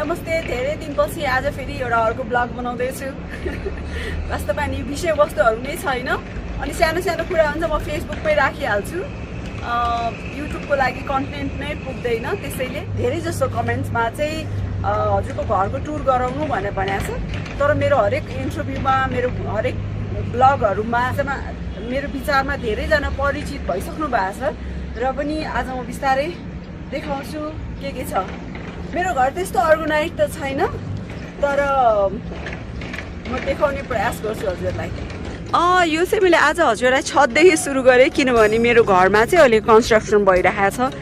नमस्ते। धेरै दिनपछि आज फेरि एउटा अर्को ब्लग बनाउँदैछु। वास्तवमा नि विषयवस्तुहरू नै छैन, अनि सानो सानो कुरा हुन्छ म फेसबुकमै राखिहाल्छु। युट्युबको लागि कन्टेन्ट नै पुग्दैन, त्यसैले धेरै जस्तो कमेन्ट्समा चाहिँ हजुरको घरको टुर गराउनु भनेको छ। तर मेरो हरेक इन्टरभ्यूमा, मेरो हरेक ब्लगहरूमा मेरो विचारमा धेरैजना परिचित भइसक्नु भएको छ, र पनि आज म बिस्तारै देखाउँछु के छ। मेरो घर त्यस्तो अर्गनाइज त छैन, तर म देखाउने प्रयास गर्छु हजुरलाई। यो चाहिँ मैले आज हजुरलाई छतदेखि सुरु गरेँ, किनभने मेरो घरमा चाहिँ अहिले कन्स्ट्रक्सन भइरहेको छ।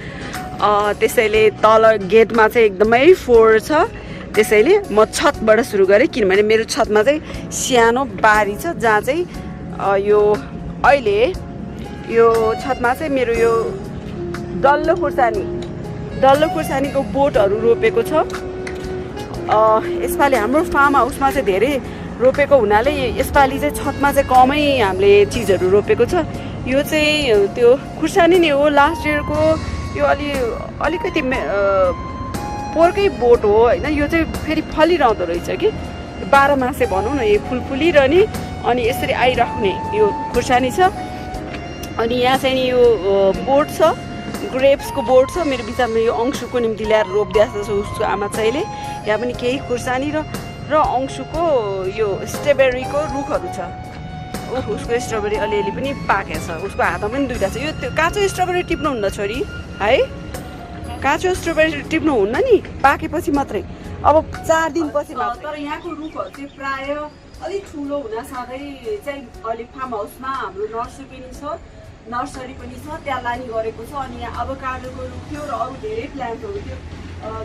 त्यसैले तल गेटमा चाहिँ एकदमै फोहोर छ, त्यसैले म छतबाट सुरु गरेँ। किनभने मेरो छतमा चाहिँ सानो बारी छ, जहाँ चाहिँ यो अहिले यो छतमा चाहिँ मेरो यो डल्लो खुर्सानीको बोटहरू रोपेको छ। यसपालि हाम्रो फार्म हाउसमा चाहिँ धेरै रोपेको हुनाले यसपालि चाहिँ छतमा चाहिँ कमै हामीले चिजहरू रोपेको छ। यो चाहिँ त्यो खुर्सानी नै हो, लास्ट इयरको यो अलिकति पोहोरकै बोट हो होइन। यो चाहिँ फेरि फलिरहँदो रहेछ कि 12 मासे भनौँ न, यो फुलिरहने अनि यसरी आइराख्ने यो खुर्सानी छ। अनि यहाँ चाहिँ नि यो बोट छ, ग्रेप्सको बोट छ। मेरो विचारमा यो अंशुको निम्ति ल्याएर रोपिदिएको छ उसको आमा चाहिँले। यहाँ पनि केही खुर्सानी र अंशुको यो स्ट्रबेरीको रुखहरू छ। उसको स्ट्रबेरी अलिअलि पनि पाकेको छ, उसको हातमा पनि दुईवटा छ। यो काँचो स्ट्रबेरी टिप्नुहुन्न छोरी है, काँचो स्ट्रबेरी टिप्नुहुन्न नि, पाकेपछि मात्रै, अब 4 दिनपछि मात्रै। तर यहाँको रुखहरू चाहिँ प्राय अलिक ठुलो हुनासाथै चाहिँ अहिले फार्म हाउसमा हाम्रो नर्सरी पनि छ, त्यहाँ लाने गरेको छ। अनि यहाँ अभोकाडोको रुख थियो र अरू धेरै प्लान्टहरू थियो,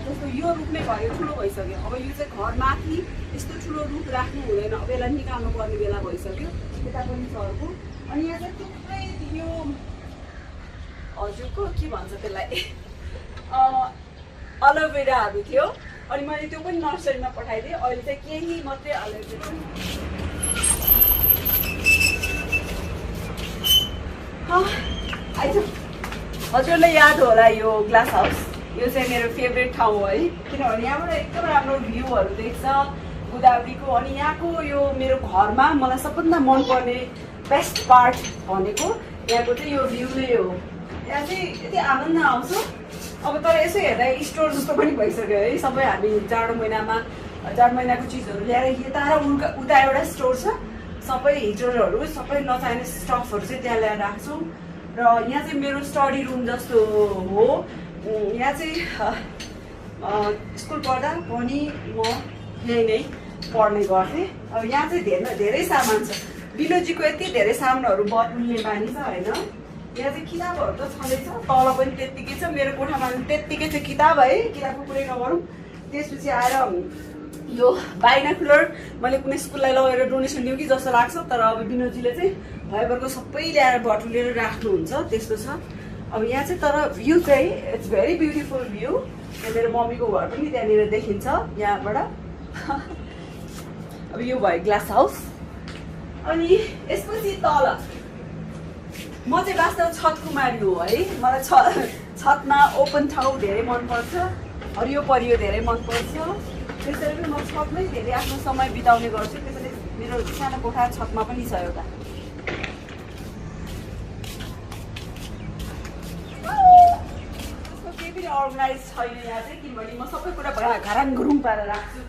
जस्तो यो रुख नै भयो, ठुलो भइसक्यो। अब यो चाहिँ घरमाथि यस्तो ठुलो रुख राख्नु हुँदैन, अब यसलाई निकाल्नु पर्ने बेला भइसक्यो। यता पनि छ अर्को। अनि यहाँ चाहिँ थुप्रै यो हजुरको के भन्छ त्यसलाई एलोभेराहरू थियो, अनि मैले त्यो पनि नर्सरीमा पठाइदिएँ। अहिले चाहिँ केही मात्रै एलोभेरा। हजुरलाई याद होला यो ग्लास हाउस, यो चाहिँ मेरो फेभरेट ठाउँ हो है, किनभने यहाँबाट एकदम राम्रो भ्यूहरू देख्छ गोदावरीको। अनि यहाँको यो मेरो घरमा मलाई सबभन्दा मनपर्ने बेस्ट पार्ट भनेको यहाँको चाहिँ यो भ्यू नै हो। यहाँ चाहिँ यति आनन्द आउँछ। अब तर यसो हेर्दा स्टोर जस्तो पनि भइसक्यो है, सबै हामी जाडो महिनाको चिजहरू ल्याएर यता र उता एउटा स्टोर छ, सबै हिटरहरू, सबै नचाहिने स्टफहरू चाहिँ त्यहाँ ल्याएर राख्छौँ। र यहाँ चाहिँ मेरो स्टडी रुम जस्तो हो। यहाँ चाहिँ स्कुल पढ्दा पनि म यहीँ नै पढ्ने गर्थेँ। अब यहाँ चाहिँ धेरै सामान छ। बिलोजीको यति धेरै सामानहरू बटुल्ने बानी छ होइन। यहाँ चाहिँ किताबहरू त छँदैछ, तल पनि त्यत्तिकै छ, मेरो कोठामा पनि त्यत्तिकै छ किताब है, किताबको कुरै नगरौँ। त्यसपछि आएर यो बाइनाकुलर मैले कुनै स्कुललाई लगेर डोनेसन दिउँ कि जस्तो लाग्छ, तर अब विनोदजीले चाहिँ भयभरको सबै ल्याएर बटुलेर राख्नुहुन्छ, त्यस्तो छ। अब यहाँ चाहिँ तर भ्यू चाहिँ इट्स भेरी ब्युटिफुल भ्यू। मेरो मम्मीको घर पनि त्यहाँनिर देखिन्छ यहाँबाट। अब यो भयो ग्लास हाउस। अनि यसपछि तल म चाहिँ वास्तव छत कुमारी हो है, मलाई छतमा ओपन ठाउँ धेरै मनपर्छ, हरियो परियो धेरै मनपर्छ। त्यसरी पनि म छतमै धेरै आफ्नो समय बिताउने गर्छु। त्यसैले मेरो सानो कोठा छतमा पनि छ एउटा। त्यसको केही पनि अर्गनाइज छैन यहाँ चाहिँ, किनभने म सबै कुरा घराङ गुरुङ पारेर राख्छु।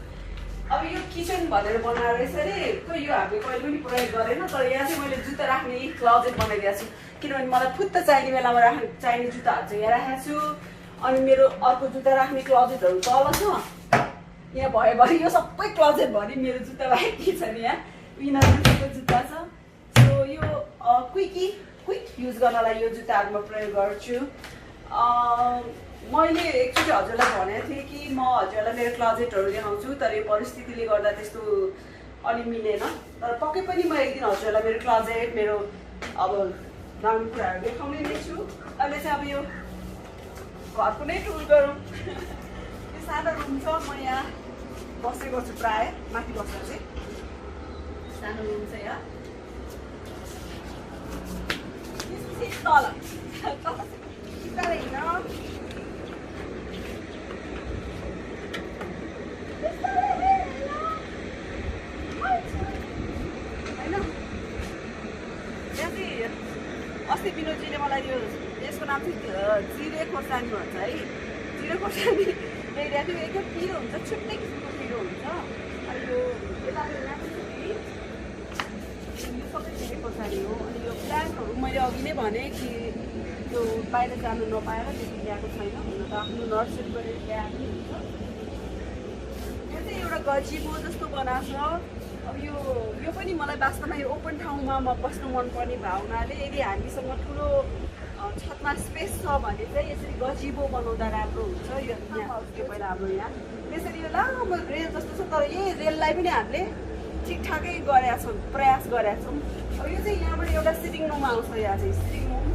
अब यो किचन भनेर बनाएर यसरी खोइ यो हामीले कहिले पनि प्रयोग गरेन, तर यहाँ चाहिँ मैले जुत्ता राख्ने क्लोजेट बनाइदिएको छु, किनभने मलाई फुत्त चाहिने बेलामा चाहिने जुत्ताहरू चाहिँ यहाँ राखेको छु। अनि मेरो अर्को जुत्ता राख्ने क्लोजेटहरू तल छ। यहाँ भरि यो सबै क्लोजेट भरि मेरो जुत्ता बाहेक के छ नि, यहाँ विनरको जुत्ता छ। सो यो क्विक युज गर्नलाई यो जुत्ताहरू म प्रयोग गर्छु। मैले एकचोटि हजुरलाई भनेको थिएँ कि म हजुरलाई मेरो क्लोजेटहरू देखाउँछु, तर यो परिस्थितिले गर्दा त्यस्तो अलि मिलेन। तर पक्कै पनि म एक दिन हजुरलाई मेरो क्लोजेट, मेरो अब राम्रो कुराहरू देखाउने नै छु। अहिले चाहिँ अब यो घरको नै टुर गरौँ। यो सानो रुम छ, म यहाँ बस्ने गर्छु प्राय, माथि बस्दा चाहिँ सानो रुम छ यहाँ। तल हिँड यो यसको नाम चाहिँ जिरे खोर्सानी भन्छ है। जिरे खोर्सानी ल्याइरहेको थियो, एकदम पिरो हुन्छ, छुट्टै किसिमको पिरो हुन्छ। अनि यो यताको यहाँ पनि यो सबै जिरे खोर्सानी हो। अनि यो प्लान्टहरू मैले अघि नै भने कि त्यो बाहिर जानु नपाएर त्यति ल्याएको छैन, हुन त आफ्नो नर्सरीबाट ल्याएको हुन्छ। यो चाहिँ एउटा गजिबो जस्तो बनाएको छ। अब यो पनि मलाई वास्तवमा यो ओपन ठाउँमा म बस्नु मनपर्ने भए हुनाले यदि हामीसँग ठुलो छतमा स्पेस छ भने चाहिँ यसरी गजिबो बनाउँदा राम्रो हुन्छ। यो यहाँ त्यो पहिला हाम्रो यहाँ त्यसरी यो लामो रेल जस्तो छ, तर यही रेललाई पनि हामीले ठिकठाकै गरेका छौँ, प्रयास गरेका छौँ। अब यो चाहिँ यहाँबाट एउटा सिटिङ रुम आउँछ। यहाँ चाहिँ सिटिङ रुम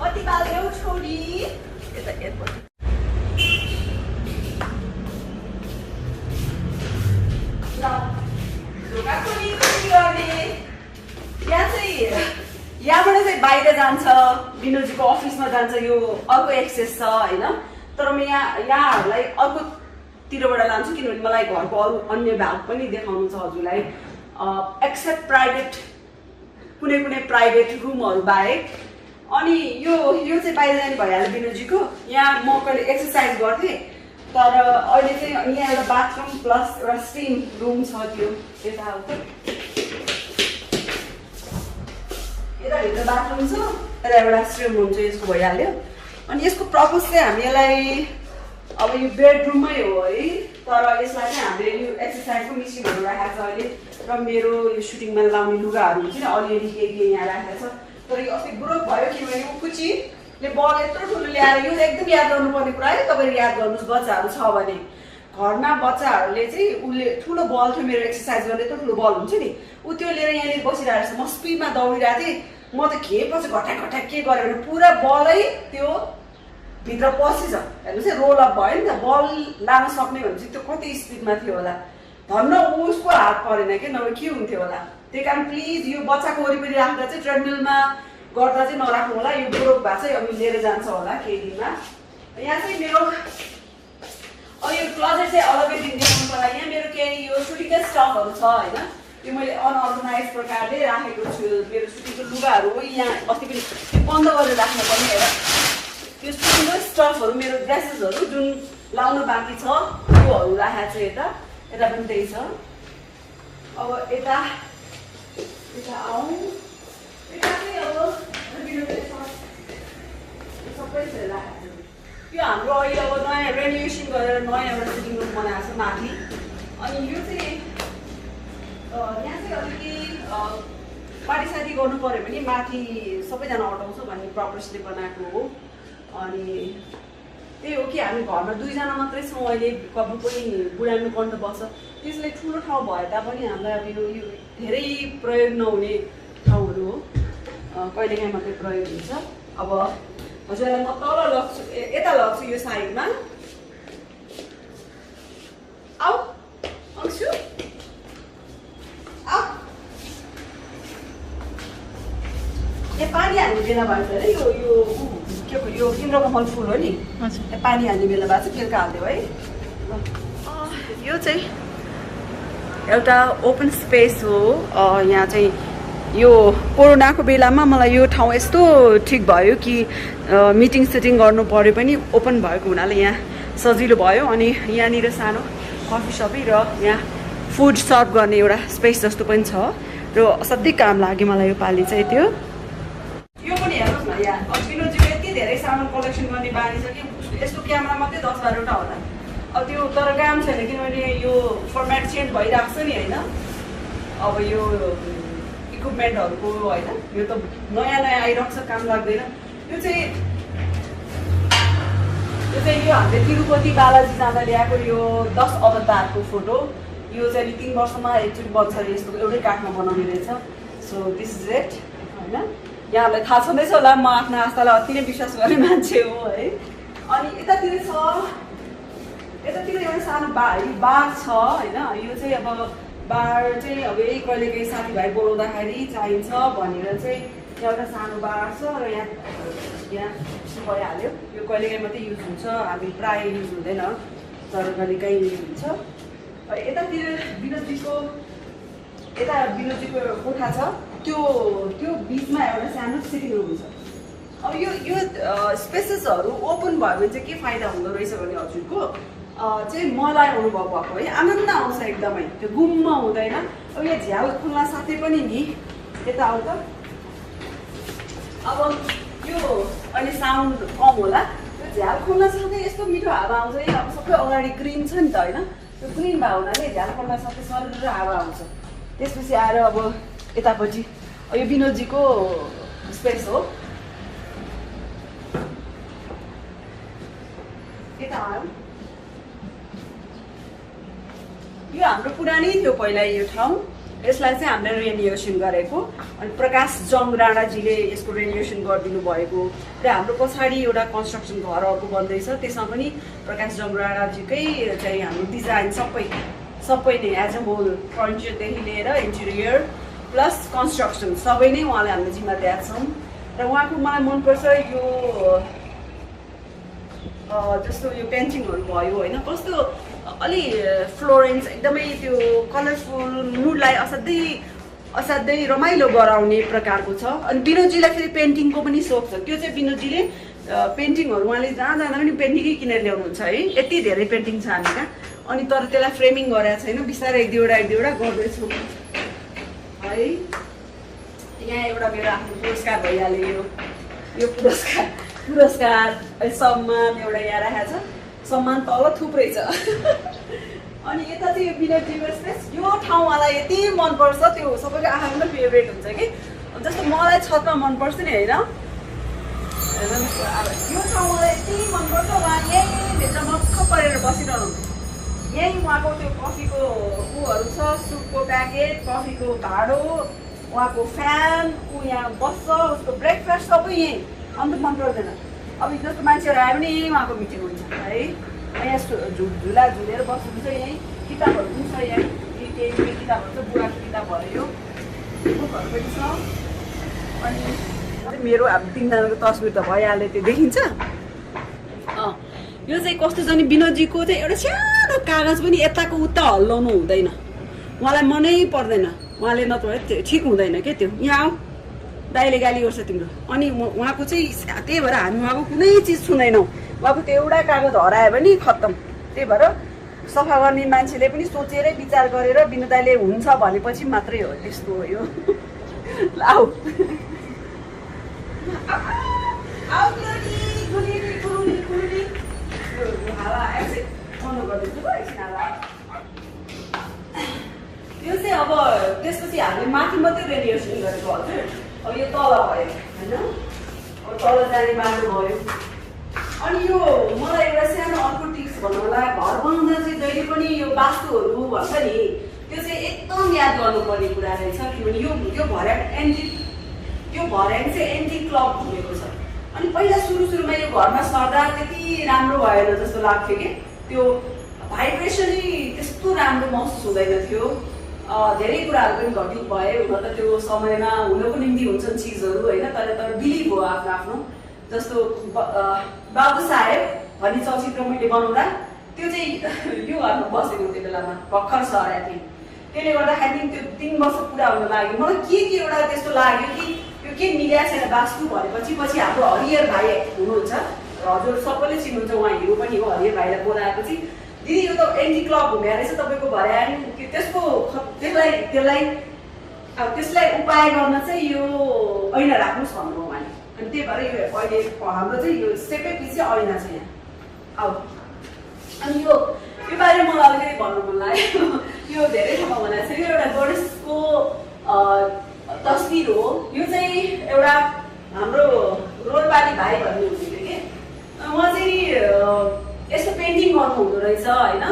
कति बाल्यौ छोरी यता एयरपोर्ट यहाँबाट चाहिँ बाहिर जान्छ, विनोदजीको अफिसमा जान्छ, यो अर्को एक्सेस छ होइन। तर म यहाँहरूलाई अर्कोतिरबाट लान्छु किनभने मलाई घरको अरू अन्य भाग पनि देखाउनु छ हजुरलाई। एक्सेप्ट कुनै प्राइभेट रुमहरू बाहेक। अनि यो चाहिँ बाहिर जाने भइहाल्यो विनोदजीको। यहाँ म कहिले एक्सर्साइज गर्थेँ, तर अहिले चाहिँ यहाँ एउटा बाथरुम प्लस एउटा स्टिम रुम छ। त्यो यताउता यताभित्र बाथरुम छ, यता एउटा स्टिम रुम चाहिँ यसको भइहाल्यो। अनि यसको पर्पज चाहिँ हामी यसलाई अब यो बेडरुममै हो है, तर यसलाई चाहिँ हामीले यो एक्सर्साइजको मेसिनहरू राखेको छ अहिले। र मेरो यो सुटिङमा लाउने लुगाहरू हुन्छ नि अलिअलि के यहाँ राखेको छ। तर यो अस्ति ब्रोक भयो किनभने यो कुचीले बल यत्रो ठुलो ल्याएर, यो एकदम याद गर्नुपर्ने कुरा है। तपाईँले याद गर्नुहोस्, बच्चाहरू छ भने घरमा बच्चाहरूले चाहिँ उसले ठुलो बल थियो, मेरो एक्सर्साइज गर्ने यत्रो ठुलो बल हुन्छ नि, ऊ त्यो लिएर यहाँनिर बसिरहेको छ। म स्पिडमा दौडिरहेको थिएँ, म त खेपछि घटाक के गरेँ भने पुरा बलै त्यो भित्र पसिन्छ। हेर्नुहोस् है, रोल अप भयो नि त, बल लान सक्ने भनेपछि त्यो कति स्पिडमा थियो होला। धन्न उसको हात परेन कि, नभए के हुन्थ्यो होला। त्यही कारण प्लिज यो बच्चाको वरिपरि राख्दा चाहिँ ट्रेडमिलमा गर्दा चाहिँ नराख्नु होला। यो ब्रोक भए चाहिँ अब लिएर जान्छ होला केही दिनमा। यहाँ चाहिँ मेरो अब यो क्लोजेट चाहिँ अलग्गै दिन देखाउनु पर्ला। यहाँ मेरो केही यो सुटिङकै स्टकहरू छ होइन, यो मैले अनअर्गनाइज प्रकारले राखेको छु। मेरो सुटिङको लुगाहरू यहाँ अस्ति पनि बन्द गरेर राख्नु पर्ने हेर। यो सुटिङको स्टफहरू मेरो ड्रेसेसहरू जुन लाउनु बाँकी छ त्योहरू राखेको छु। यता पनि त्यही छ। अब यता आउँ, यता चाहिँ अब सबै राखेको छु। यो हाम्रो अहिले अब नयाँ रेनोभेसन गरेर नयाँ एउटा सिटिङ रुम बनाएको छ माथि। अनि यो चाहिँ यहाँ चाहिँ अलिकति पार्टी सार्टी गर्नु पऱ्यो भने माथि सबैजना अटाउँछ भन्ने पर्पसले बनाएको हो। अनि त्यही हो कि हामी घरमा 2 जना मात्रै छौँ अहिले, कबु पनि बुढानो कन्ट बस्छ। त्यसले ठुलो ठाउँ भए तापनि हामीलाई अब यो धेरै प्रयोग नहुने ठाउँहरू हो, कहिलेकाहीँ मात्रै प्रयोग हुन्छ। अब हजुरलाई म तल लग्छु, यता लग्छु यो साइडमा। आउँछु पानी हाल्ने बेला भएको छ अरे। यो के हो, यो इन्द्रकमल फुल हो नि, पानी हाल्ने बेला भएको छ, बेलुका हालिदियो है। यो चाहिँ एउटा ओपन स्पेस हो। यहाँ चाहिँ यो कोरोनाको बेलामा मलाई यो ठाउँ यस्तो ठिक भयो कि मिटिङ सिटिङ गर्नु पऱ्यो पनि ओपन भएको हुनाले यहाँ सजिलो भयो। अनि यहाँनिर सानो कफी सपै र यहाँ फुड सर्भ गर्ने एउटा स्पेस जस्तो पनि छ र असाध्यै काम लाग्यो मलाई यो पालि चाहिँ। त्यो यो पनि हेर्नुहोस् न, यहाँ विनोदजीको यति धेरै सामान कलेक्सन गर्ने बानी छ कि यस्तो क्यामेरा मात्रै 10-12वटा होला। अब त्यो तर काम छैन किनभने यो फर्मेट चेन्ज भइरहेको छ नि होइन। अब यो इक्विपमेन्टहरूको होइन, यो त नयाँ आइरहेको छ, काम लाग्दैन। यो चाहिँ हामीले तिरुपति बालाजी जाँदा ल्याएको यो 10 अवतारको फोटो। यो चाहिँ 3 वर्षमा एकचोटि बन्छ यस्तो एउटै काठमा बनाउने रहेछ। सो दिस इज इट होइन। यहाँहरूलाई थाहा छँदैछ होला म आफ्नो आस्थालाई अति नै विश्वास गर्ने मान्छे हो है। अनि यतातिर एउटा सानो बार छ होइन। यो चाहिँ अब बार चाहिँ अब यही कहिलेकाहीँ साथीभाइ बोलाउँदाखेरि चाहिन्छ भनेर चाहिँ एउटा सानो बार छ र यहाँ भइहाल्यो। यो कहिलेकाहीँ मात्रै युज हुन्छ, हामी प्रायः युज हुँदैन, तर कहिलेकाहीँ युज हुन्छ। यतातिर विनोदजीको कोठा छ। त्यो त्यो बिचमा एउटा सानो सिटिङ रुम छ। अब यो स्पेसेसहरू ओपन भयो भने चाहिँ के फाइदा हुँदो रहेछ भने हजुरको चाहिँ मलाई अनुभव भएको है, आनन्द आउँछ एकदमै, त्यो गुम्म हुँदैन। अब यो झ्याल खुल्ला साथै पनि नि यता आउँ त। अब यो अहिले साउन्ड कम होला, त्यो झ्याल खुल्ला साथै यस्तो मिठो हावा आउँछ। है अब सबै अगाडि ग्रिन छ नि त होइन, त्यो ग्रिन भए हुनाले झ्याल खुल्ला साथै सर हावा आउँछ। त्यसपछि आएर अब यतापट्टि यो विनोदजीको स्पेस हो, यता आयो। यो हाम्रो पुरानै थियो पहिला यो ठाउँ, यसलाई चाहिँ हामीले रेनोभेसन गरेको। अनि प्रकाश जङ राणाजीले यसको रेनोभेसन गरिदिनु भएको र हाम्रो पछाडि एउटा कन्स्ट्रक्सन घर अर्को बन्दैछ, त्यसमा पनि प्रकाश जङ राणाजीकै चाहिँ हाम्रो डिजाइन सबै नै एज अ होल फर्निचरदेखि लिएर इन्टिरियर प्लस कन्स्ट्रक्सन सबै नै उहाँले हामीले जिम्मा दिएका छौँ। र उहाँको मलाई मनपर्छ यो जस्तो यो पेन्टिङहरू भयो होइन, कस्तो अलि फ्लोरेन्स एकदमै त्यो कलरफुल मुडलाई असाध्यै रमाइलो गराउने प्रकारको छ। अनि विनोदजीलाई फेरि पेन्टिङको पनि सोख छ, त्यो चाहिँ विनोदजीले पेन्टिङहरू उहाँले जहाँ जाँदा पनि पेन्टिङै किनेर ल्याउनुहुन्छ है, यति धेरै पेन्टिङ छ हामी कहाँ। अनि तर त्यसलाई फ्रेमिङ गरेको छैन, बिस्तारै एक दुईवटा गर्दैछु है। यहाँ एउटा मेरो आफ्नो पुरस्कार भइहाल्यो, यो पुरस्कार सम्मान एउटा यहाँ राखेको छ, सम्मान तल थुप्रै छ। अनि यता चाहिँ यो विनोदजीको स्पेस, यो ठाउँ मलाई यति मनपर्छ, त्यो सबैको आफ्नो फेभरेट हुन्छ कि। जस्तो मलाई छतमा मनपर्छ नि होइन, यो ठाउँ मलाई यति मनपर्छ। उहाँ यहीँ भित्र मक्ख परेर बसिरहनु, यहीँ उहाँको त्यो कफीको उहरू छ, सुपको प्याकेट, कफीको भाँडो, उहाँको फ्यान, ऊ यहाँ बस्छ, उसको ब्रेकफास्ट सबै यहीँ। अन्त मन पर्दैन। अब जस्तो मान्छेहरू आयो भने यहीँ उहाँको मिटिङ हुन्छ है, यहाँ झुला झुलेर बस्नुहुन्छ, यहीँ किताबहरू पनि छ, यहाँ केही किताबहरू छ, बुढाको किताबहरू यो बुकहरू पनि छ। अनि मेरो अब तिनजनाको तस्बिर त भइहाल्यो, त्यो देखिन्छ। यो चाहिँ कस्तो छ नि, विनोदजीको चाहिँ एउटा सानो कागज पनि यताको उता हल्लाउनु हुँदैन, उहाँलाई मनै पर्दैन, उहाँले नत्र ठिक हुँदैन क्या त्यो। यहाँ आऊ, दाइले गाली गर्छ तिम्रो। अनि उहाँको चाहिँ त्यही भएर हामी उहाँको कुनै चिज छुँदैनौँ, उहाँको त्यो एउटा कागज हरायो भने खत्तम। त्यही भएर सफा गर्ने मान्छेले पनि सोचेरै विचार गरेर विनोद दाइले हुन्छ भनेपछि मात्रै हो त्यस्तो हो यो। आऊ यो चाहिँ अब त्यसपछि हामीले माथि मात्रै रेनोभेसन गरेको हजुर। अब यो तल भयो होइन, अब तल जाने बाटो भयो। अनि यो मलाई एउटा सानो अर्को टिप्स भन्नु होला, घर बनाउँदा चाहिँ जहिले पनि यो वास्तुहरू भन्छ नि, त्यो चाहिँ एकदम याद गर्नुपर्ने कुरा रहेछ। किनभने यो भर्याङ चाहिँ एन्टी क्लक घुमेको छ। अनि पहिला सुरुमा यो घरमा सर्दा त्यति राम्रो भएन जस्तो लाग्थ्यो कि, त्यो भाइब्रेसनै त्यस्तो राम्रो महसुस हुँदैन थियो। धेरै कुराहरू पनि घटित भए, हुन त त्यो समयमा हुनको निम्ति हुन्छन् चिजहरू होइन, तर बिलिभ हो आफ्नो। जस्तो बाबु साहेब भन्ने चलचित्र मैले बनाउँदा त्यो चाहिँ यो घरमा बसेको त्यो बेलामा भर्खर सरेको थिएँ, त्यसले गर्दाखेरि त्यो 3 वर्ष पुरा हुन लाग्यो। मलाई के एउटा त्यस्तो लाग्यो कि यो के मिल्या छैन वास्तु भनेपछि। पछि हाम्रो हरिहर भाइ हुनुहुन्छ, हजुर सबैले चिन्नुहुन्छ, उहाँ हिरो पनि हो। हरिहर भाइलाई बोलाएपछि दिदी यो त एन्टी क्लक हुने रहेछ तपाईँको भर्याङ, त्यसलाई उपाय गर्न चाहिँ यो ऐना राख्नुहोस् भन्नुभयो उहाँले। अनि त्यही भएर यो अहिले हाम्रो चाहिँ यो स्टेपै पछि ऐना छ यहाँ। आऊ, अनि यो बारे मलाई अलिकति भन्नु मन लाग्यो। यो धेरै ठाउँमा भनेको छ, यो एउटा गणेशको तस्बिर हो। यो चाहिँ एउटा हाम्रो रोलपाली भाइ भन्ने हुनुहुन्थ्यो कि, उहाँ चाहिँ यस्तो पेन्टिङ गर्नु हुँदो रहेछ होइन।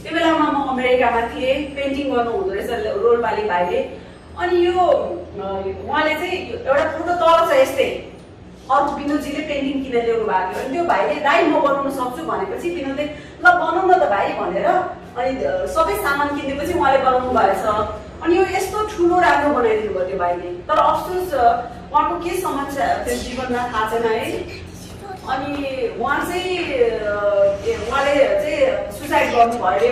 त्यो बेलामा म अमेरिकामा थिएँ, पेन्टिङ गर्नु हुँदो रहेछ रोलपाली भाइले। अनि यो उहाँले चाहिँ एउटा फोटो तल छ यस्तै, अर्को विनोदजीले पेन्टिङ किनेर ल्याउनु भएको थियो। अनि त्यो भाइले दाइ म बनाउन सक्छु भनेपछि विनोदले ल बनाउनु न त भाइ भनेर अनि सबै सामान किनेपछि उहाँले बनाउनु भएछ। अनि यो यस्तो ठुलो राम्रो बनाइदिनु भयो त्यो भाइले। तर अफसोस उहाँको के समस्या त्यो जीवनमा थाहा छैन है। अनि उहाँले चाहिँ सुसाइड गर्नुभयो अरे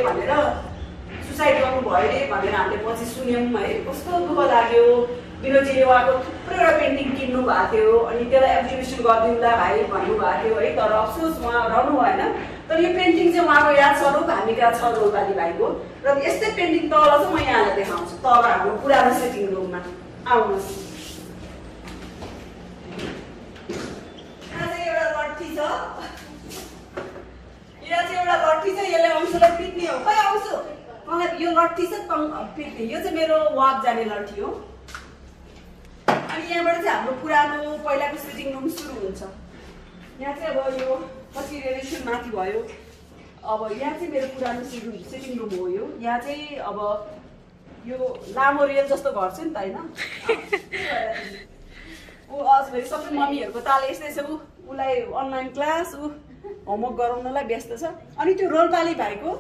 भनेर हामीले पछि सुन्यौँ है। कस्तो दुःख लाग्यो। विनोदजीले उहाँको थुप्रोवटा पेन्टिङ किन्नु भएको थियो अनि त्यसलाई एक्जिबिसन गरिदिउँला भाइ भन्नुभएको थियो है। तर अफसोस उहाँ रहनु भएन। तर यो पेन्टिङ चाहिँ उहाँको याद स्वरूप हामी कहाँ छ रोलपाली भाइको। र यस्तै पेन्टिङ तल चाहिँ म यहाँलाई देखाउँछु, तल हाम्रो पुरानो सिटिङ रुममा। आउनुहोस्, यहाँ चाहिँ एउटा लट्ठी छ, यहाँ चाहिँ एउटा लट्ठी छ, यसले अंशुलाई पिट्ने हो। खै आउँछु मलाई यो लट्ठी चाहिँ पिट्ने, यो चाहिँ मेरो वाक जाने लट्ठी हो। अनि यहाँबाट चाहिँ हाम्रो पुरानो पहिलाको सिटिङ रुम सुरु हुन्छ। यहाँ चाहिँ अब यो पछि रेनोभेसन माथि भयो। अब यहाँ चाहिँ मेरो पुरानो सिटिङ रुम हो। यो यहाँ चाहिँ अब यो लामो रेल जस्तो घर छ नि त होइन। ऊ अजभरि सबै मम्मीहरूको ताले यस्तै छ। उसलाई अनलाइन क्लास, ऊ होमवर्क गराउनलाई व्यस्त छ। अनि त्यो रोलपाली भाइको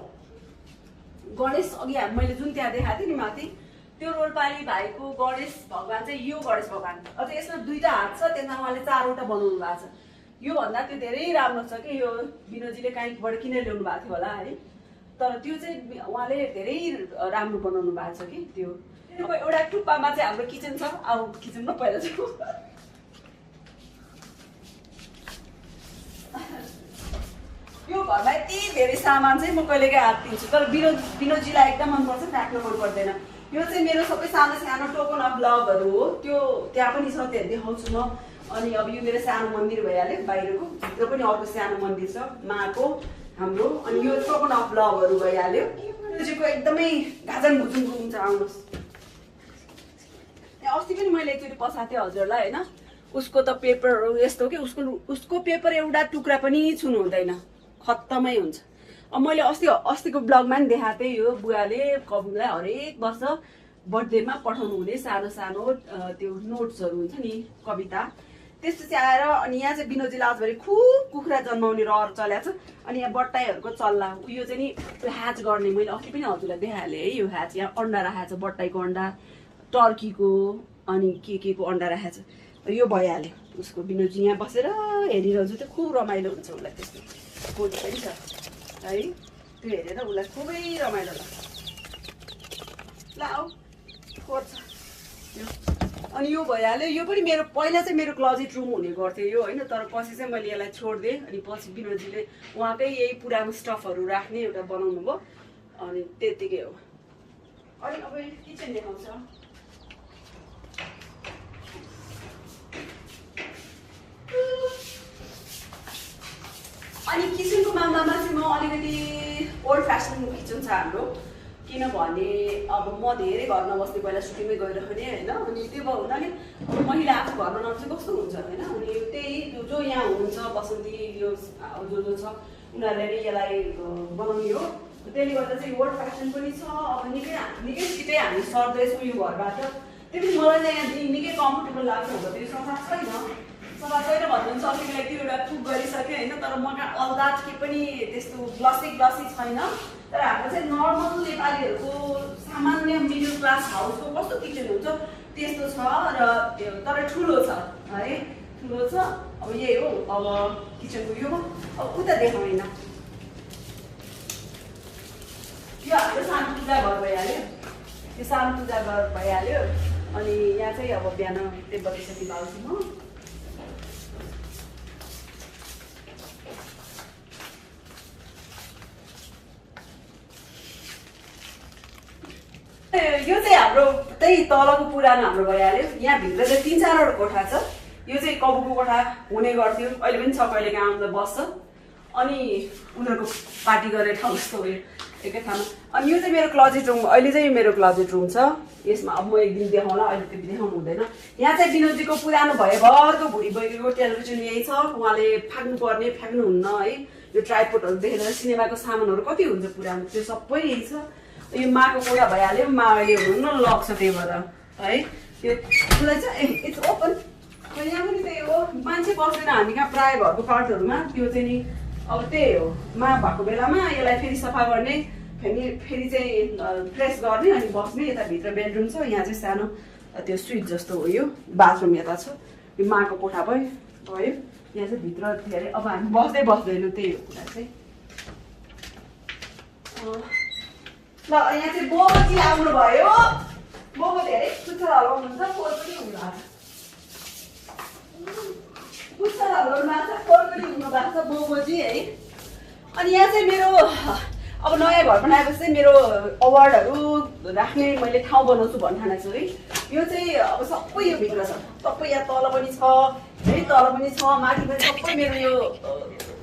गणेश अघि मैले जुन त्यहाँ देखाएको थिएँ नि माथि, त्यो रोलपाली भाइको गणेश भगवान चाहिँ यो गणेश भगवान। अझ यसमा 2टा हात छ, त्यसमा उहाँले 4वटा बनाउनु भएको छ। योभन्दा त्यो धेरै राम्रो छ कि यो विनोदजीले काहीँबाट किनेर ल्याउनु भएको थियो होला है। तर त्यो चाहिँ उहाँले धेरै राम्रो बनाउनु भएको छ कि त्यो। एउटा टुप्पामा चाहिँ हाम्रो किचन छ। अब किचनमा पहिला चाहिँ यो घरमा यति धेरै सामान चाहिँ म कहिलेकाहीँ हात दिन्छु, तर विनोदजीलाई एकदम मनपर्छ, राख्न मन पर्दैन। यो चाहिँ मेरो सबै सानो सानो टोकन अफ लभहरू हो। त्यो त्यहाँ पनि छ, त्यो देखाउँछु म। अनि अब यो मेरो सानो मन्दिर भइहाल्यो बाहिरको, भित्र पनि अर्को सानो मन्दिर छ माको हाम्रो। अनि यो टोकन अफ लभहरू भइहाल्यो। विनोदजीको एकदमै घाजन भुजुङ रुम छ। आउनुहोस्, त्यहाँ अस्ति पनि मैले एकचोटि पठाएको थिएँ हजुरलाई होइन। उसको त पेपरहरू यस्तो कि उसको पेपर एउटा टुक्रा पनि छुनु हुँदैन, खत्तमै हुन्छ। अब मैले अस्तिको ब्लगमा पनि देखाएको थिएँ। यो बुवाले कबुलाई हरेक वर्ष बर्थडेमा पठाउनु हुने सानो सानो त्यो नोट्सहरू हुन्छ नि, कविता, त्यस्तो चाहिँ आएर। अनि यहाँ चाहिँ विनोदजीले आजभरि खुब कुखुरा जन्माउने रहर चलेको छ। अनि यहाँ बट्टाईहरूको चल्ला यो चाहिँ नि ह्याच गर्ने, मैले अस्ति पनि हजुरलाई देखाइहालेँ है। यो ह्याच यहाँ अन्डा राखेको छ, बट्टाईको अन्डा, टर्कीको, अनि के को अन्डा राखेको छ। यो भइहाल्यो उसको। विनोदजी यहाँ बसेर हेरिरहन्छ, त्यो खुब रमाइलो हुन्छ उसलाई। त्यस्तो गोली पनि छ है, त्यो हेरेर उसलाई खुबै रमाइलो लाग्छ। ल आऊ खोज्छ यो। अनि यो भइहाल्यो। यो पनि मेरो पहिला चाहिँ मेरो क्लोजेट रुम हुने गर्थ्यो यो होइन। तर पछि चाहिँ मैले यसलाई छोडिदिएँ। अनि पछि विनोदजीले उहाँकै यही पुरानो स्टफहरू राख्ने एउटा बनाउनु भयो। अनि त्यतिकै हो। अनि अब किचन देखाउँछ। अनि किचनको मामलामा चाहिँ म अलिकति ओल्ड फ्यासन किचन छ हाम्रो। किनभने अब म धेरै घर नबस्ने, पहिला सुटिङमै गइरहने होइन। अनि त्यो भयो हुनाले महिला आफू घरमा नबस्ने कस्तो हुन्छ होइन। अनि त्यही जो यहाँ हुनुहुन्छ बसन्ती यो जो छ उनीहरूले नै यसलाई बनाउने हो। त्यसले गर्दा चाहिँ ओल्ड फ्यासन पनि छ। अब निकै छिटै हामी सर्दैछौँ यो घरबाट। त्यो पनि मलाई चाहिँ यहाँ निकै कम्फर्टेबल लाग्छ। हुँदा त्यो सफा छैन भन्नुहुन्छ। अस्तिको लागि त्यो एउटा कुक गरिसकेँ होइन। तर म अलदाज के पनि त्यस्तो ग्लसी छैन। तर हाम्रो चाहिँ नर्मल नेपालीहरूको सामान्य मिडल क्लास हाउसको कस्तो किचन हुन्छ त्यस्तो छ। र तर ठुलो छ है, ठुलो छ। अब यही हो अब किचनको यो। अब उता देखाउन यो हाम्रो सानो पूजा घर भइहाल्यो। यो सानो पूजा घर भइहाल्यो। अनि यहाँ चाहिँ अब बिहान टेबल सेटी बाल्छु म। यो चाहिँ हाम्रो त्यही तलको पुरानो हाम्रो भइहाल्यो। यहाँ भित्र चाहिँ 3-4वटा कोठा छ। यो चाहिँ कबुको कोठा हुने गर्थ्यो, अहिले पनि छ, कहिलेकाहीँ आउँदा बस्छ। अनि उनीहरूको पार्टी गर्ने ठाउँ जस्तो हो एकै ठाउँमा। अनि यो चाहिँ मेरो क्लोजेट रुम, अहिले चाहिँ मेरो क्लोजेट रुम छ। यसमा अब म एक दिन देखाउँला, अहिले त्यो देखाउनु हुँदैन। यहाँ चाहिँ विनोदजीको पुरानो भएभरको भुँडी बैगेको टेलिभिजन यही छ। उहाँले फ्याँक्नुपर्ने फ्याँक्नुहुन्न है। यो ट्राइपोडहरू देखेर सिनेमाको सामानहरू कति हुन्छ पुरानो, त्यो सबै यही छ। यो माको कोठा भइहाल्यो। मा यो हुनु लग्छ त्यही भएर है। यो उसलाई चाहिँ इट्स ओपन। यहाँ पनि त्यही हो, मान्छे बस्दैन हामी कहाँ प्रायः घरको पार्टहरूमा। त्यो चाहिँ नि अब त्यही हो, मा भएको बेलामा यसलाई फेरि सफा गर्ने, फेरि चाहिँ फ्रेस गर्ने अनि बस्ने। यता भित्र बेडरुम छ। यहाँ चाहिँ सानो त्यो स्विट जस्तो हो। यो बाथरुम यता छ। यो माको कोठा भयो। यहाँ चाहिँ भित्र धेरै अब हामी बस्दैनौँ, त्यही हो कुरा चाहिँ। ल यहाँ चाहिँ बोजी आउनुभयो। मोमो धेरै पुच्छर हल्लाउनुहुन्छ फोहोर पनि हुनुभएको छ पुच्छर हल्लाउनु भएको छ फोहोर पनि हुनुभएको छ मोमोजी है। अनि यहाँ चाहिँ मेरो अब नयाँ घर बनाएपछि चाहिँ मेरो अवार्डहरू राख्ने मैले ठाउँ बनाउँछु भन्ठानेको छु है। यो चाहिँ अब सबै यो भित्र छ, सबै यहाँ तल पनि छ है, तल पनि छ, माथि पनि सबै मेरो यो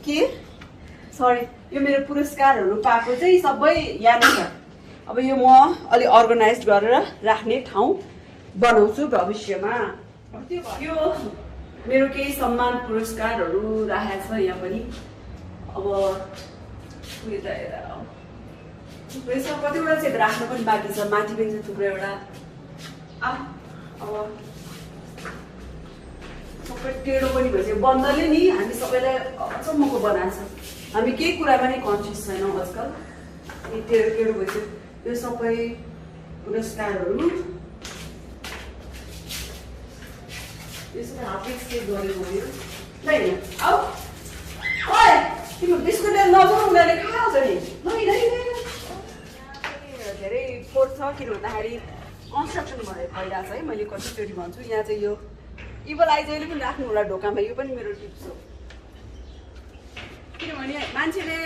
के सरी यो मेरो पुरस्कारहरू पाएको चाहिँ सबै यहाँ नै छ। अब यो म अलि अर्गनाइज गरेर राख्ने ठाउँ बनाउँछु भविष्यमा। यो मेरो केही सम्मान पुरस्कारहरू राखेको छ यहाँ पनि। अब उयो त थुप्रै छ, कतिवटा चाहिँ राख्नु पनि बाँकी छ, माथि पनि छ थुप्रैवटा। अब सबै टेढो पनि भइसक्यो बन्दरले नि हामी सबैलाई अचम्मको बनाएको छ। हामी केही कुरामा नै कन्सियस छैनौँ आजकल, टेढो टेढो भइसक्यो। यो सबै पुरस्कारहरू यसरी हातले सेभ गरेको हो। यो नै आऊ ओए तिम्रो बिस्कुट नजाऊ, उनीहरूले खाउँछ नि। नै धेरै फोहोर छ, किन भन्दाखेरि कन्स्ट्रक्सन भइरहेको छ है। मैले कतिचोटि भन्छु यहाँ चाहिँ यो इभल आई जहिले पनि राख्नु होला ढोकामा, यो पनि मेरो टिप्स हो। किनभने मान्छेले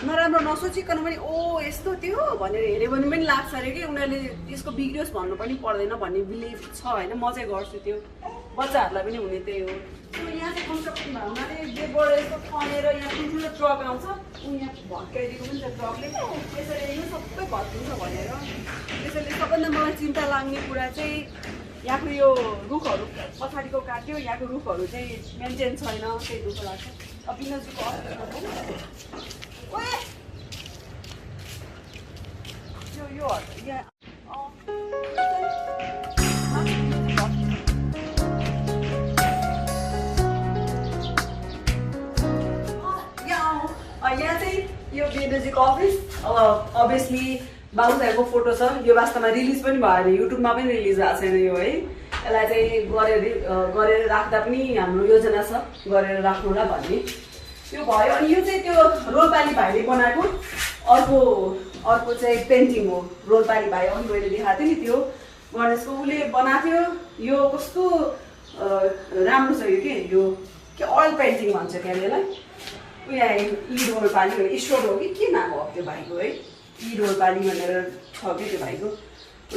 नराम्रो नसोचिकन पनि ओ यस्तो त्यो भनेर हेऱ्यो भने पनि लाग्छ अरे कि उनीहरूले यसको बिग्रियोस् भन्नु पनि पर्दैन भन्ने बिलिभ छ होइन। म चाहिँ गर्छु त्यो, बच्चाहरूलाई पनि हुने त्यही हो। यहाँ चाहिँ कन्स्ट्रक्सन भयो हुनाले बेडबाट यस्तो खनेर यहाँ ठुल्ठुलो ट्रक आउँछ, ऊ यहाँ भत्काइदिएको पनि छ ट्रकले, त्यसरी यो सबै भत्किन्छ भनेर। त्यसैले सबभन्दा मलाई चिन्ता लाग्ने कुरा चाहिँ यहाँको यो रुखहरू पछाडिको काट्यो, यहाँको रुखहरू चाहिँ मेन्टेन छैन, त्यही दुःख लाग्छ। अब बिनोजीको यो यहाँ यहाँ चाहिँ यो बिनोजीको अफिस। अब अभियसली बाबु साहेबको फोटो छ, यो वास्तवमा रिलिज पनि भयो अरे, युट्युबमा पनि रिलिज भएको छैन यो है। यसलाई चाहिँ गरेर राख्दा पनि हाम्रो योजना छ गरेर राख्नुला भन्ने त्यो भयो। अनि यो चाहिँ त्यो रोलपाली भाइले बनाएको अर्को चाहिँ पेन्टिङ हो। रोलपाली भाइ अघि मैले देखाएको थिएँ नि त्यो गणेशको, उसले बनाएको थियो। यो कस्तो राम्रो छ यो के ओइल पेन्टिङ भन्छ क्या यसलाई। उयो ई रोलपाली भनेर ईश्वर हो कि के नाम हो त्यो भाइको है, ई रोलपाली भनेर छ कि त्यो भाइको।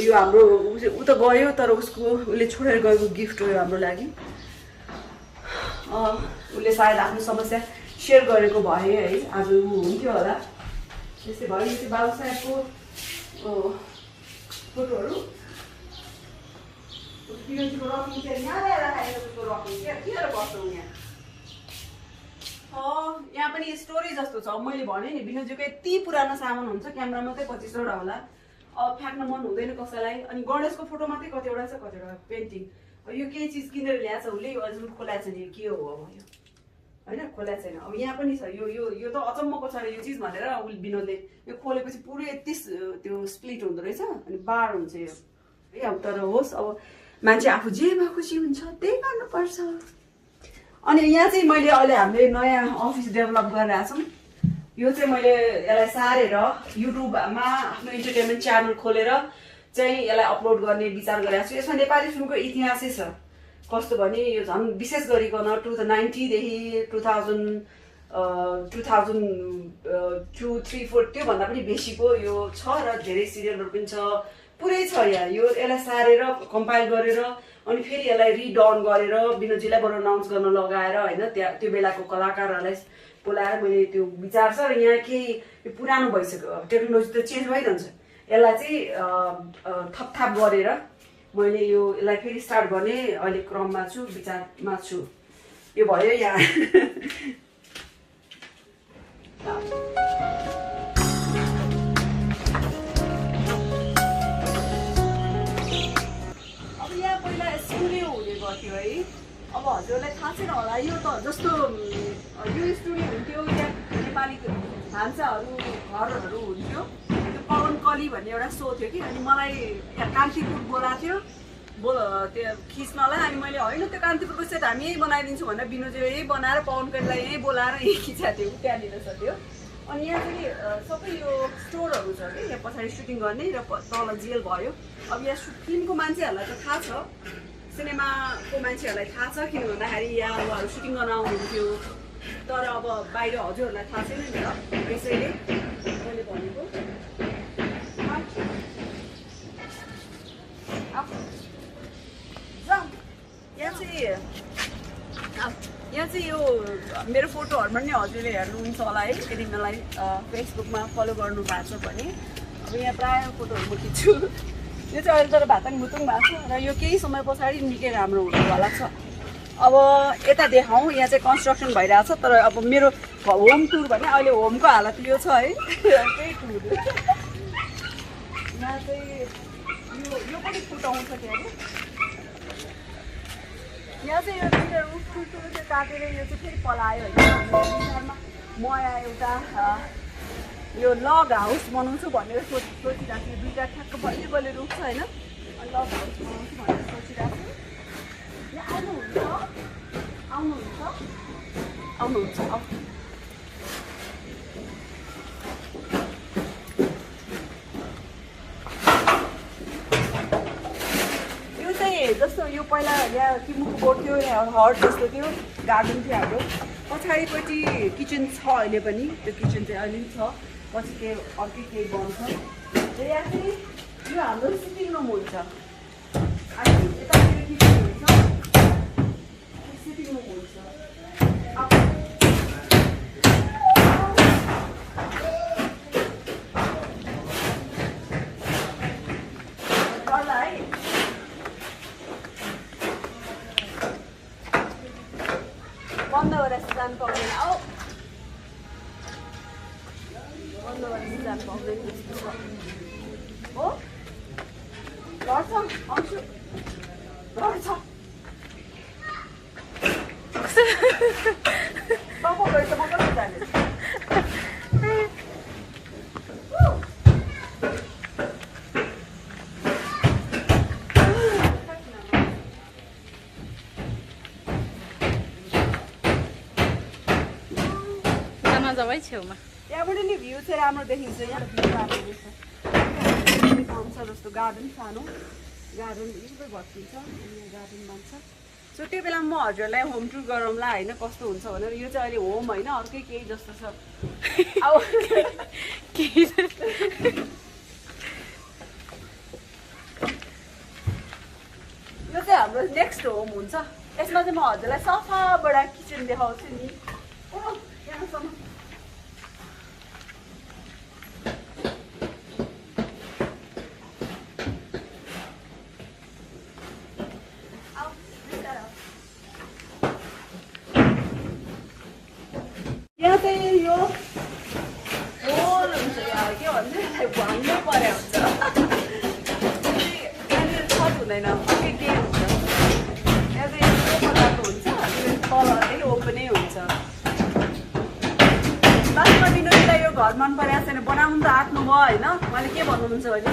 यो हाम्रो ऊ त गयो, तर उसले छोडेर गएको गिफ्ट हो यो हाम्रो लागि। उसले सायद आफ्नो समस्या सेयर गरेको भए है, आज ऊ हुन्थ्यो होला। त्यस्तै भयो। यो चाहिँ बाबु साहेबको फोटोहरू बिनोजीको रकिङ चाहिँ यहाँ ल्याएर राखेको उसको रकिङ के बस्छौँ यहाँ। यहाँ पनि स्टोरी जस्तो छ। मैले भने नि बिनोजीको यति पुरानो सामान हुन्छ, क्यामेरा मात्रै 25वटा होला, अब फ्याँक्न मन हुँदैन कसैलाई। अनि गणेशको फोटो मात्रै कतिवटा छ, कतिवटा पेन्टिङ। यो केही चिज किनेर ल्याएको छ उसले, यो अझै खोलाएको छैन, यो के हो अब यो होइन, खोलाएको छैन। अब यहाँ पनि छ यो यो यो त अचम्मको छ यो चिज भनेर उसले विनोदले यो खोलेपछि पुरै यति त्यो स्प्लिट हुँदो रहेछ, अनि बार हुन्छ यो है। अब तर होस्, अब मान्छे आफू जेमा खुसी हुन्छ त्यही गर्नुपर्छ। अनि यहाँ चाहिँ मैले अहिले हामीले नयाँ अफिस डेभलप गरिरहेको छौँ। यो चाहिँ मैले यसलाई सारेर युट्युबमा आफ्नो इन्टरटेनमेन्ट च्यानल खोलेर चाहिँ यसलाई अपलोड गर्ने विचार गरिरहेको छु। यसमा नेपाली फिल्मको इतिहासै छ। कस्तो भने यो झन् विशेष गरिकन 1990देखि 2002, 3, 4 त्योभन्दा पनि बेसीको यो छ र धेरै सिरियलहरू पनि छ, पुरै छ यहाँ। यसलाई सारेर कम्पाइल गरेर अनि फेरि यसलाई रिडन गरेर विनोदजीलाई बरु अनाउन्स गर्न लगाएर होइन, त्यहाँ त्यो बेलाको कलाकारहरूलाई बोलाएर मैले त्यो विचार छ। र यहाँ केही पुरानो भइसक्यो, टेक्नोलोजी त चेन्ज भइरहन्छ, यसलाई चाहिँ थपथाप गरेर मैले यसलाई फेरि स्टार्ट गर्ने अहिले क्रममा छु, विचारमा छु। यो भयो यहाँ। अब यहाँ पहिला स्टुडियो हुने गर्थ्यो है। अब हजुरलाई थाहा छैन होला, यो त जस्तो यो स्टुडियो हुन्थ्यो, यहाँ नेपाली भान्साहरू घरहरू हुन्थ्यो। त्यो पवन कली भन्ने एउटा सो थियो कि, अनि मलाई यहाँ कान्तिपुर बोलाएको थियो त्यो खिच्नलाई। अनि मैले होइन त्यो कान्तिपुरको सेट हामी यहीँ बनाइदिन्छु भनेर विनोदले यहीँ बनाएर पवन कलीलाई यहीँ बोलाएर यहीँ खिचाएको थियो, त्यहाँनिर छ त्यो। अनि यहाँ पनि सबै यो स्टोरहरू छ कि यहाँ पछाडि सुटिङ गर्ने र तल जेल भयो। अब यहाँ फिल्मको मान्छेहरूलाई त थाहा छ, सिनेमाको मान्छेहरूलाई थाहा छ, किन भन्दाखेरि यहाँ उहाँहरू सुटिङ गर्न आउनुहुन्थ्यो, तर अब बाहिर हजुरहरूलाई थाहा छैन नि त, त्यसैले मैले भनेको। यहाँ चाहिँ यो मेरो फोटोहरूमा नि हजुरले हेर्नुहुन्छ होला है, यदि मलाई फेसबुकमा फलो गर्नु भएको छ भने। अब यहाँ प्रायः फोटोहरू म खिच्छु। यो चाहिँ अहिले तर भाताङ भुतुङ भएको छ र यो केही समय पछाडि निकै राम्रो हुनेवाला छ। अब यता देखाउँ, यहाँ चाहिँ कन्स्ट्रक्सन भइरहेछ, तर अब मेरो होम टुर भने अहिले होमको हालत यो छ है। त्यही टुर यहाँ चाहिँ यो पनि फुटाउँछ के अरे। यहाँ चाहिँ यो ठुल्ठुलो चाहिँ काटेर यो चाहिँ फेरि पलायो होइन। विचारमा म यहाँ एउटा यो लग हाउस बनाउँछु भनेर सोचिरहेको छु। दुईवटा ठ्याक्क बलियो बलियो रुख छ होइन, अनि लग हाउस बनाउँछु भनेर सोचिरहेको छु। यहाँ आउनुहुन्छ जस्तो यो पहिला यहाँ किमुको बोट थियो, हट जस्तो थियो, गार्डन थियो हाम्रो। पछाडिपट्टि किचन छ अहिले पनि, त्यो किचन चाहिँ अहिले पनि छ, पछि केही अर्कै केही बन्छ। र यहाँ चाहिँ यो हाम्रो सिटिङ रुम हुन्छ, यतातिर किचन हुन्छ, सिटिङ रुम हुन्छ। बन्द गरेर जानु पाउँदैन, आऊ बन्द गरेर जानु पाउँदैन हो। लड्छ आउँछु, लड्छ तपाईँ गएछ म कति जाने। छेउमा त्यहाँबाट नि भ्यू चाहिँ राम्रो देखिन्छ। यहाँ भ्यू राम्रो रहेछ, आउँछ जस्तो गार्डन, सानो गार्डन सबै भत्किन्छ, यहाँ गार्डन बन्छ। सो त्यो बेलामा म हजुरलाई होम टुर गरौँला होइन, कस्तो हुन्छ भनेर। यो चाहिँ अहिले होम होइन, अर्कै केही जस्तो छ। अब यो चाहिँ हाम्रो नेक्स्ट होम हुन्छ। यसमा चाहिँ म हजुरलाई सफाबाट किचन देखाउँछु नि। यहाँसम्म यहाँ चाहिँ यो होल हुन्छ, यहाँ के भन्छ भन्नै पर्या हुन्छ। यहाँनिर छत हुँदैन, अर्कै के हुन्छ। यहाँ चाहिँ यस्तो प्रकारको हुन्छ, तलदेखि ओपनै हुन्छ। लास्टमा दिनुलाई यो घर मन परेको छैन, बनाउनु त आफ्नो भयो होइन। उहाँले के भन्नुहुन्छ भने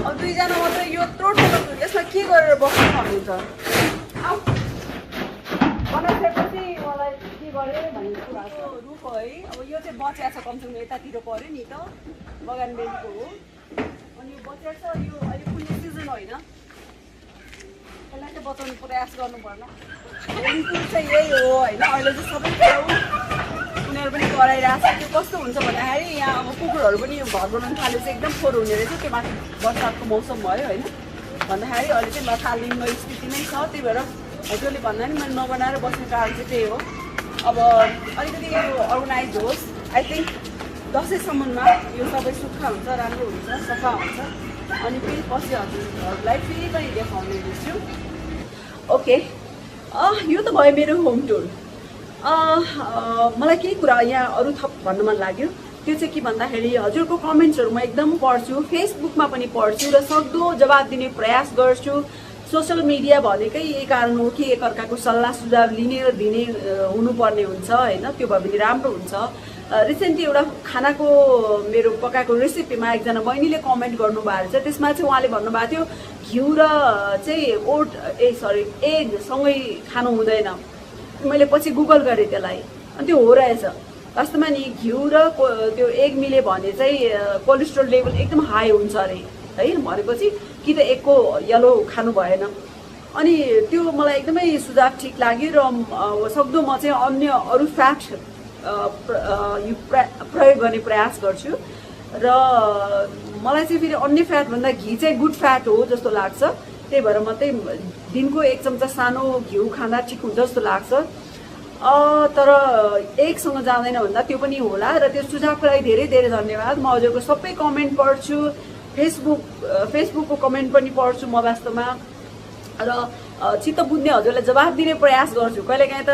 अब दुईजना मात्रै यत्रो ठुलो यसमा के गरेर बस्नु भन्नुहुन्छ। बनाइसकेपछि मलाई के गरेँ भन्ने कुरा छ। रुख हो है, अब यो चाहिँ बचिया छ, कमसेकम यतातिर पऱ्यो नि त, बगान बेलीको हो। अनि यो बचिया छ, यो अहिले फुल्ने सिजन होइन, यसलाई चाहिँ बचाउने प्रयास गर्नु पर्ला। होमटुर चाहिँ यही हो होइन, अहिले चाहिँ सबै उनीहरू पनि गराइरहेको छ। त्यो कस्तो हुन्छ भन्दाखेरि यहाँ अब कुकुरहरू पनि घर बनाउनु थाल्यो चाहिँ एकदम फोहोर हुने रहेछ। त्यो माथि बर्सातको मौसम भयो होइन भन्दाखेरि अहिले चाहिँ लथालिङ्गो स्थिति नै छ। त्यही भएर हजुरले भन्दा नि मैले नबनाएर बस्ने कारण चाहिँ त्यही हो। अब अलिकति यो अर्गनाइज होस्, आई थिङ्क दसैँसम्ममा यो सबै सुक्खा हुन्छ, राम्रो हुन्छ, सफा हुन्छ। अनि फेरि पछि हजुरहरूलाई फेरि पनि देखाउने छु। ओके, यो त भयो मेरो होम टुर। मलाई केही कुरा यहाँ अरू थप भन्न मन लाग्यो। त्यो चाहिँ के भन्दाखेरि हजुरको कमेन्ट्सहरू म एकदम पढ्छु, फेसबुकमा पनि पढ्छु र सक्दो जवाब दिने प्रयास गर्छु। सोसियल मिडिया भनेकै यही कारण हो कि एकअर्काको सल्लाह सुझाव लिने र दिने हुनुपर्ने हुन्छ होइन, त्यो भयो भने राम्रो हुन्छ। रिसेन्टली एउटा खानाको मेरो पकाएको रेसिपीमा एकजना बहिनीले कमेन्ट गर्नुभएको छ। त्यसमा चाहिँ उहाँले भन्नुभएको थियो घिउ र चाहिँ एग सँगै खानु हुँदैन। मैले पछि गुगल गरेँ त्यसलाई, अनि त्यो हो रहेछ। वास्तवमा नि घिउ र त्यो एग मिल्यो भने चाहिँ कोलेस्ट्रोल लेभल एकदम हाई हुन्छ अरे है भनेपछि कि त एगको येलो खानु भएन। अनि त्यो मलाई एकदमै सुझाव ठिक लाग्यो र सक्दो म चाहिँ अन्य अरू फ्याट प्रयोग गर्ने प्रयास गर्छु र मलाई चाहिँ फेरि अन्य फ्याट भन्दा घी चाहिँ गुड फ्याट हो जस्तो लाग्छ। त्यही भएर मात्रै दिनको 1 चम्चा सानो घिउ खाँदा ठिक हुन्छ जस्तो लाग्छ। तर एकसँग जाँदैन भन्दा त्यो पनि होला र त्यो सुझावको लागि धेरै धेरै धन्यवाद। म हजुरको सबै कमेन्ट पढ्छु, फेसबुकको कमेन्ट पनि पढ्छु म वास्तवमा र चित्त बुझ्ने हजुरलाई जवाफ दिने प्रयास गर्छु। कहिलेकाहीँ त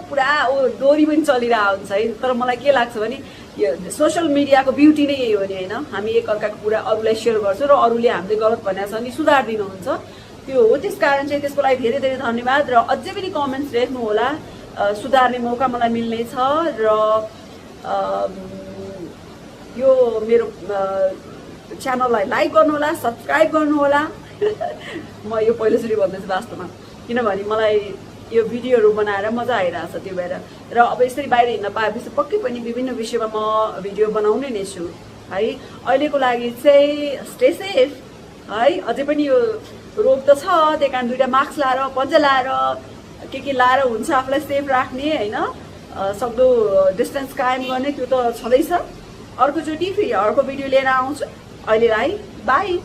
पुरा डोरी पनि चलिरहेको हुन्छ है, तर मलाई के लाग्छ भने यो सोसियल मिडियाको ब्युटी नै यही हो नि होइन, हामी एकअर्काको कुरा अरूलाई सेयर गर्छौँ र अरूले हामीले गलत भनेको छ भने सुधार दिनुहुन्छ, त्यो हो। त्यस कारण चाहिँ त्यसको लागि धेरै धेरै धन्यवाद र अझै पनि कमेन्ट्स लेख्नु होला, सुधार्ने मौका मलाई मिल्नेछ र यो मेरो च्यानललाई लाइक गर्नुहोला, सब्सक्राइब गर्नुहोला। म यो पहिलोचोटि भन्दैछु वास्तवमा, किनभने मलाई यो भिडियोहरू बनाएर मजा आइरहेछ त्यो भएर। र अब यसरी बाहिर हिँड्न पाएपछि पक्कै पनि विभिन्न विषयमा म भिडियो बनाउने नै छु है। अहिलेको लागि चाहिँ स्टे सेफ है। अझै पनि यो रोग त छ, त्यही कारण 2टा मास्क लाएर पन्जा लाएर के लाएर हुन्छ आफूलाई सेफ राख्ने होइन, सक्दो डिस्टेन्स कायम गर्ने त्यो त छँदैछ। अर्कोचोटि फेरि अर्को भिडियो लिएर आउँछु। अहिलेलाई बाई।